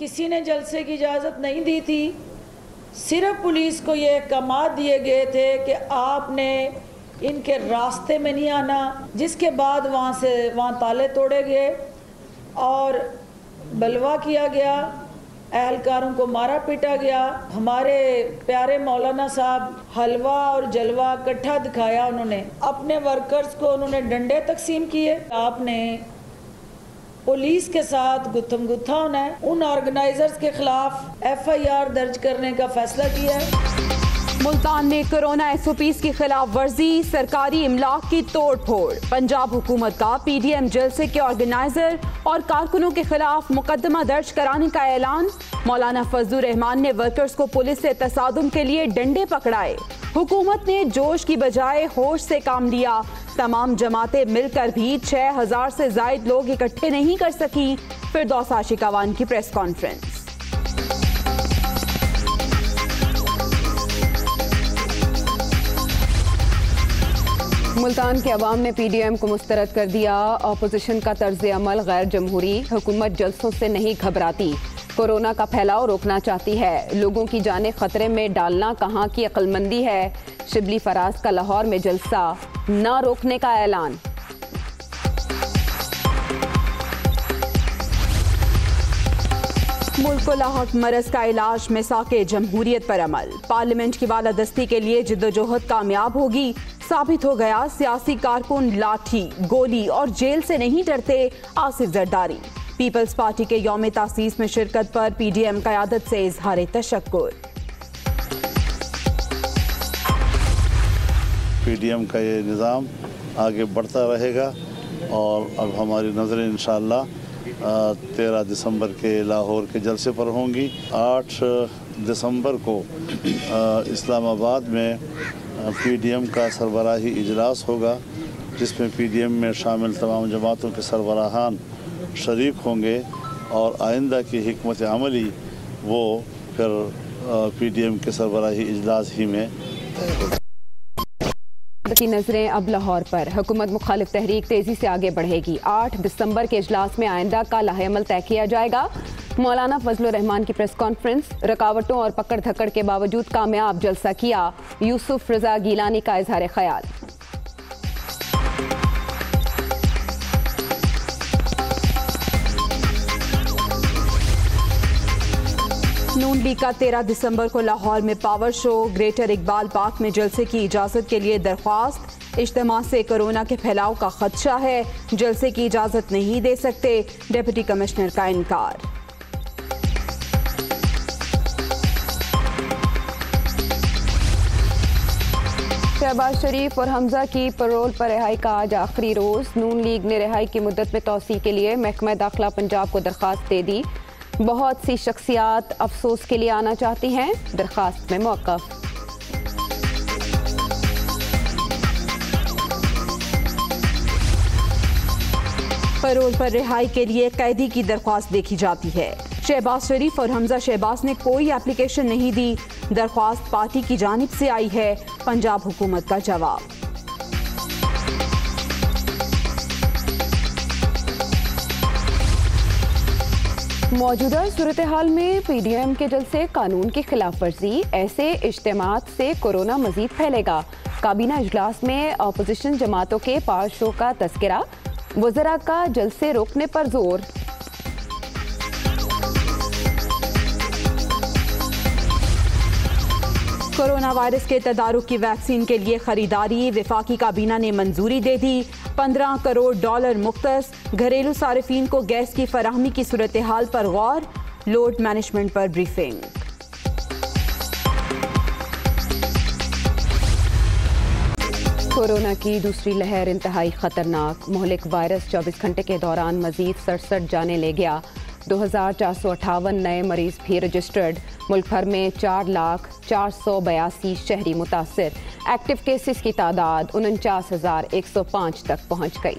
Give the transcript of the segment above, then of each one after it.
किसी ने जलसे की इजाज़त नहीं दी थी। सिर्फ पुलिस को ये अहकामात दिए गए थे कि आपने इनके रास्ते में नहीं आना, जिसके बाद वहाँ ताले तोड़े गए और बलवा किया गया, एहलकारों को मारा पीटा गया। हमारे प्यारे मौलाना साहब हलवा और जलवा इकट्ठा दिखाया, उन्होंने अपने वर्कर्स को उन्होंने डंडे तकसीम किए। आपने पुलिस के साथ गुत्थम गुत्था होना है। उन ऑर्गेनाइजर्स के खिलाफ FIR दर्ज करने का फैसला किया है। मुल्तान में कोरोना SOPs की खिलाफ वर्जी, सरकारी इमलाक की तोड़ फोड़। पंजाब हुकूमत का PDM जलसे के ऑर्गेनाइजर और कारकुनों के खिलाफ मुकदमा दर्ज कराने का ऐलान। मौलाना फजलुर रहमान ने वर्कर्स को पुलिस से तसादुम के लिए डंडे पकड़ाए। हुकूमत ने जोश की बजाय होश से काम लिया। तमाम जमातें मिलकर भी 6000 से ज्यादा लोग इकट्ठे नहीं कर सकी। फिरदौस आशिक अवान की प्रेस कॉन्फ्रेंस। मुल्तान के अवाम ने PDM को मुस्तरद कर दिया। अपोजिशन का तर्ज अमल गैर जमहूरी। हुकूमत जलसों से नहीं घबराती, कोरोना का फैलाव रोकना चाहती है। लोगों की जानें खतरे में डालना कहाँ की अक्लमंदी है। शिबली फराज का लाहौर में जलसा न रोकने का ऐलान। मुल्क को लाहक मरज का इलाज मिसाके जमहूरियत पर अमल। पार्लियामेंट की बालादस्ती के लिए जिद्दोजहद कामयाब होगी। साबित हो गया सियासी कारकुन लाठी, गोली और जेल से नहीं डरते। आसिफ जरदारी। पीपल्स पार्टी के यौम तासीस में शिरकत पर PDM क़यादत से इजहार तशक्कुर। PDM का ये निज़ाम आगे बढ़ता रहेगा और अब हमारी नज़रें इंशाअल्लाह 13 दिसंबर के लाहौर के जलसे पर होंगी। 8 दिसंबर को इस्लामाबाद में PDM का सरबराही इजलास होगा, जिसमें PDM में शामिल तमाम जमातों के सरबराहान शरीक होंगे और आइंदा की हिकमत अमली वो फिर PDM के सरबराही इजलास ही में तय होगी। की नजरें अब लाहौर पर। हुकूमत मुखालिफ तहरीक तेजी से आगे बढ़ेगी। 8 दिसंबर के इजलास में आइंदा का लाहेअमल तय किया जाएगा। मौलाना फजलुर रहमान की प्रेस कॉन्फ्रेंस। रुकावटों और पकड़ धकड़ के बावजूद कामयाब जलसा किया। यूसुफ रजा गीलानी का इजहार ख्याल। नून लीग का 13 दिसंबर को लाहौर में power show. Greater Iqbal park में जलसे की इजाजत के लिए दरख्वास्त। इज्तिमा से कोरोना के फैलाव का खदशा है, जलसे की इजाजत नहीं दे सकते। डिप्टी कमिश्नर का इनकार। शहबाज शरीफ और हमजा की पैरोल पर रिहाई का आज आखिरी रोज। नून लीग ने रिहाई की मुद्दत में तौसी के लिए महकमा दाखिला पंजाब को दरख्वास्त दे दी। बहुत सी शख्सियात अफसोस के लिए आना चाहती हैं, दरख्वास्त में मौक़िफ़। पैरोल पर रिहाई के लिए कैदी की दरख्वास्त देखी जाती है। शहबाज शरीफ और हमजा शहबाज ने कोई एप्लीकेशन नहीं दी। दरख्वास्त पार्टी की जानिब से आई है। पंजाब हुकूमत का जवाब। मौजूदा सूरत हाल में PDM के जलसे कानून की खिलाफ वर्जी। ऐसे इज्तिमात से कोरोना मजीद फैलेगा। काबीना इजलास में अपोजिशन जमातों के पावर शो का तस्करा। वज़रा का जलसे रोकने पर जोर। कोरोना वायरस के तदारुक की वैक्सीन के लिए खरीदारी। वफाकी काबीना ने मंजूरी दे दी। $15 करोड़ मुख्तस। घरेलू सारिफीन को गैस की फराहमी की सूरत हाल पर गौर। लोड मैनेजमेंट पर ब्रीफिंग। कोरोना की दूसरी लहर इंतहाई खतरनाक। मोहलिक वायरस 24 घंटे के दौरान मजीद 67 जाने ले गया। 2458 नए मरीज भी रजिस्टर्ड। मुल्क भर में 4,482 शहरी मुतासिर। एक्टिव केसेस की तादाद 49,105 तक पहुंच गई।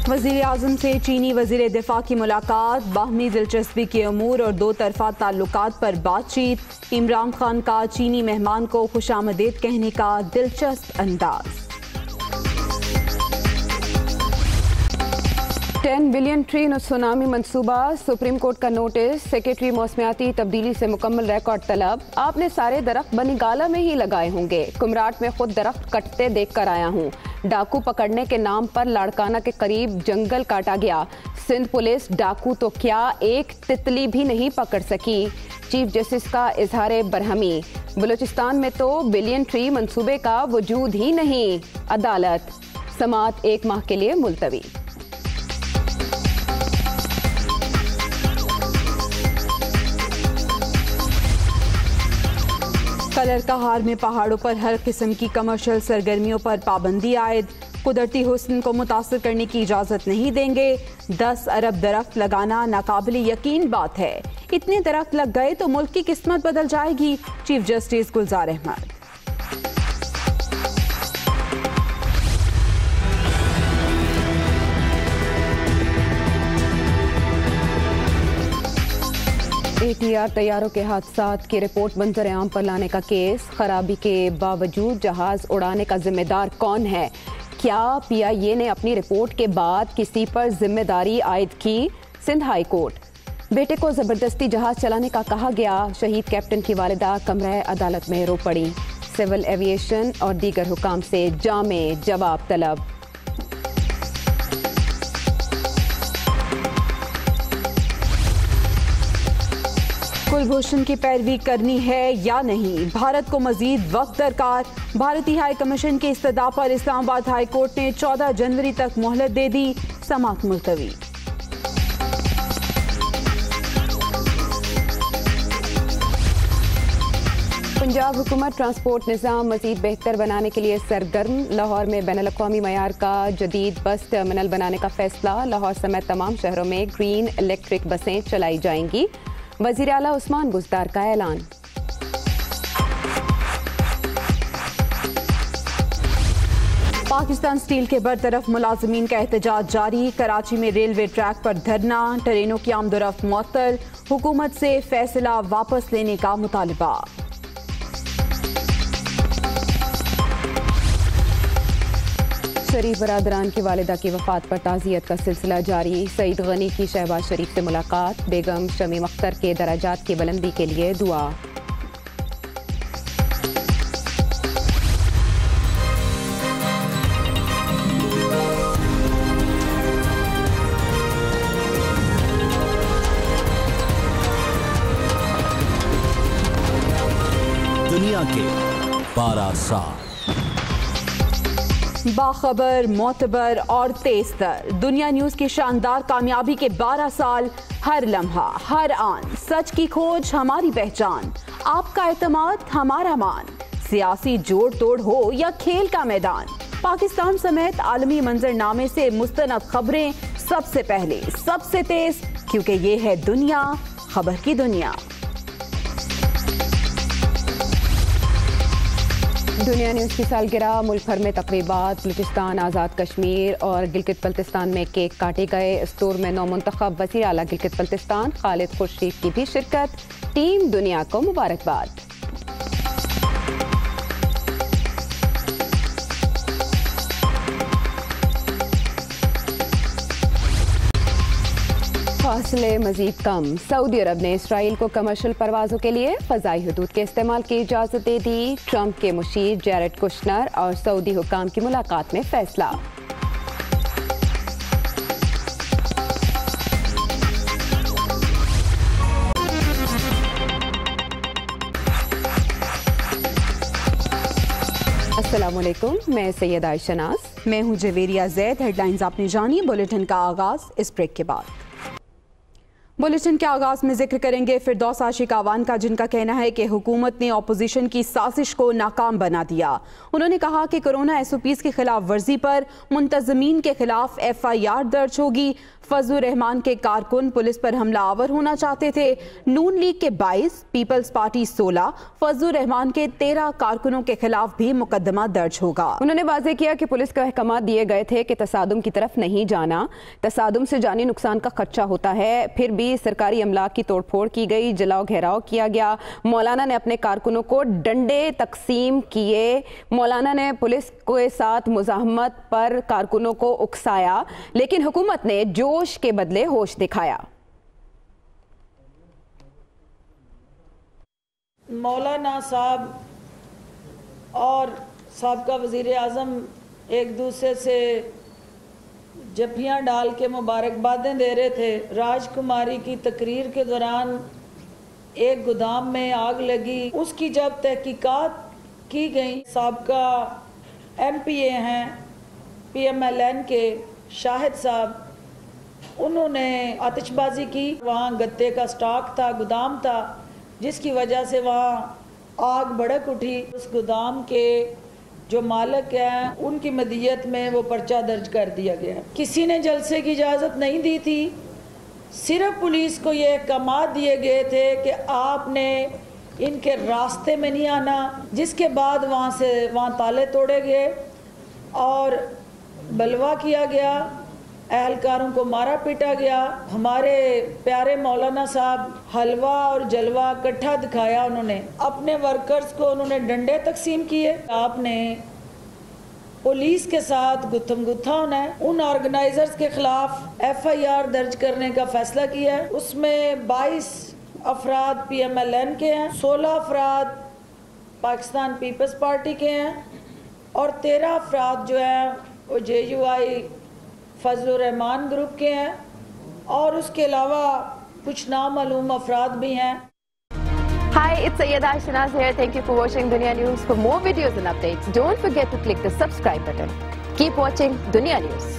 वज़ीर आज़म से चीनी वज़ीर दिफा की मुलाकात। बाहमी दिलचस्पी के अमूर और दो तरफा ताल्लुकात पर बातचीत। इमरान खान का चीनी मेहमान को खुशामदीद कहने का दिलचस्प अंदाज। 10 बिलियन ट्री सुनामी मंसूबा, सुप्रीम कोर्ट का नोटिस, सेक्रेटरी मौसमियाती तब्दीली से मुकम्मल रिकॉर्ड तलब। आपने सारे दरख्त बनीगाला में ही लगाए होंगे, कुमराट में खुद दरख्त कटते देख कर आया हूँ। डाकू पकड़ने के नाम पर लाड़काना के करीब जंगल काटा गया। सिंध पुलिस डाकू तो क्या एक तितली भी नहीं पकड़ सकी। चीफ जस्टिस का इजहार बरहमी। बलूचिस्तान में तो बिलियन ट्री मंसूबे का वजूद ही नहीं। अदालत समाअत 1 माह के लिए मुलतवी। कलर कहार में पहाड़ों पर हर किस्म की कमर्शियल सरगर्मियों पर पाबंदी आयद। कुदरती हुस्न को मुतासर करने की इजाज़त नहीं देंगे। 10 अरब दरख्त लगाना नाकाबिले यकीन बात है। इतने दरख्त लग गए तो मुल्क की किस्मत बदल जाएगी। चीफ जस्टिस गुलजार अहमद। ATR तैयारों के हादसात की रिपोर्ट मंजर-ए-आम पर लाने का केस। खराबी के बावजूद जहाज उड़ाने का जिम्मेदार कौन है? क्या PIA ने अपनी रिपोर्ट के बाद किसी पर जिम्मेदारी आयद की? Sindh high court. बेटे को जबरदस्ती जहाज चलाने का कहा गया। शहीद कैप्टन की वालिदा कमरे अदालत में रो पड़ी। सिविल एविएशन और दीगर हुकाम से जामे जवाब तलब। कुलभूषण की पैरवी करनी है या नहीं? भारत को मजीद वक्त दरकार। भारतीय हाई कमीशन की इस्तदा पर इस्लामाबाद हाई कोर्ट ने 14 जनवरी तक मोहलत दे दी। समाअत मुलतवी। पंजाब हुकूमत ट्रांसपोर्ट निज़ाम मजीद बेहतर बनाने के लिए सरगर्म। लाहौर में बैनुल-अक़वामी मयार का जदीद बस टर्मिनल बनाने का फैसला। लाहौर समेत तमाम शहरों में ग्रीन इलेक्ट्रिक बसें चलाई जाएंगी। वज़ीर आला उस्मान बुज़दार का ऐलान। पाकिस्तान स्टील के बरतरफ मुलाजमीन का एहतजाज जारी। कराची में रेलवे ट्रैक पर धरना। ट्रेनों की आमदोरफ्त मुअत्तल। हुकूमत से फैसला वापस लेने का मुतालबा। शरीफ बरादरान की वालिदा की वफात पर ताज़ियत का सिलसिला जारी। सईद गनी की शहबाज शरीफ से मुलाकात। बेगम शमीम अख्तर के दराजात की बुलंदी के लिए दुआ। दुनिया के 12 साल बाखबर, मोतबर और तेज तर। दुनिया न्यूज की शानदार कामयाबी के 12 साल। हर लम्हा, हर आन, सच की खोज हमारी पहचान। आपका एतमाद हमारा मान। सियासी जोड़ तोड़ हो या खेल का मैदान, पाकिस्तान समेत आलमी मंजरनामे से मुस्तनद खबरें सबसे पहले, सबसे तेज, क्योंकि ये है दुनिया, खबर की दुनिया। दुनिया न्यूज़ की सालगिरह। मुल्क भर में तकरीबात। बलूचिस्तान, आज़ाद कश्मीर और गिलगित बल्तिस्तान में केक काटे गए। स्टोर में नौमुंतखब वज़ीर आला गिलगित बल्तिस्तान खालिद खुर्शीद की भी शिरकत। टीम दुनिया को मुबारकबाद। फासले मजीद कम। सऊदी अरब ने इसराइल को कमर्शियल परवाजों के लिए फ़ज़ाई हदूद के इस्तेमाल की इजाज़त दे दी। ट्रंप के मुशीर जैरेड कुशनर और सऊदी हुकाम की मुलाकात में फैसला। अस्सलामुअलैकुम, मैं सैयद आयशा नाज। मैं हूँ जवेरिया जैद। हेडलाइंस आपने जानी। बुलेटिन का आगाज इस ब्रेक के बाद। बुलेटिन के आगाज में जिक्र करेंगे फिरदौस आशिक आवान का, जिनका कहना है कि हुकूमत ने ऑपोजिशन की साजिश को नाकाम बना दिया। उन्होंने कहा कि कोरोना SOPs की खिलाफ वर्जी पर मुंतजमीन के खिलाफ FIR दर्ज होगी। फजलुर रहमान के कारकुन पुलिस पर हमला आवर होना चाहते थे। नून लीग के 22, पीपल्स पार्टी 16, फजलुर रहमान के 13 कारकुनों के खिलाफ भी मुकदमा दर्ज होगा। उन्होंने वाज़ेह किया कि पुलिस को अहकाम दिए गए थे कि तसादुम की तरफ नहीं जाना। तसादुम से जानी नुकसान का खदशा होता है, फिर भी वर्जी, सरकारी अमलाक की तोड़फोड़ की गई, जलाओ घेराव किया गया। मौलाना ने अपने कारकुनों को डंडे तकसीम किए। मौलाना ने पुलिस के साथ मुजाहमत पर कारकुनों को उकसाया, लेकिन हुकूमत ने जोश के बदले होश दिखाया। मौलाना साहब और साबका वज़ीर आज़म एक दूसरे से जफ्फियाँ डाल के मुबारकबादें दे रहे थे। राजकुमारी की तकरीर के दौरान एक गोदाम में आग लगी। उसकी जब तहकीकात की गई, साबका MPA हैं PMLN के शाहिद साहब, उन्होंने आतिशबाजी की। वहाँ गत्ते का स्टॉक था, गोदाम था, जिसकी वजह से वहाँ आग भड़क उठी। उस गोदाम के जो मालिक हैं उनकी मदियत में वो पर्चा दर्ज कर दिया गया। किसी ने जलसे की इजाज़त नहीं दी थी, सिर्फ पुलिस को ये अहकामात दिए गए थे कि आपने इनके रास्ते में नहीं आना, जिसके बाद वहाँ ताले तोड़े गए और बलवा किया गया, एहलकारों को मारा पीटा गया। हमारे प्यारे मौलाना साहब हलवा और जलवा इकट्ठा दिखाया। उन्होंने अपने वर्कर्स को उन्होंने डंडे तकसीम किए। आपने पुलिस के साथ गुत्थम गुत्था होना है। उन ऑर्गेनाइजर्स के खिलाफ FIR दर्ज करने का फैसला किया है। उसमें 22 अफराद PMLN के हैं, 16 अफराद पाकिस्तान पीपल्स पार्टी के हैं और 13 अफराद जो हैं वो JUI फजलुर रहमान ग्रुप के हैं और उसके अलावा कुछ नामालूम अफराद भी हैं। Hi, it's Sayyeda Shanaz here. Thank you for watching Dunia News. For more videos and updates, don't forget to click the subscribe button. Keep watching Dunia News.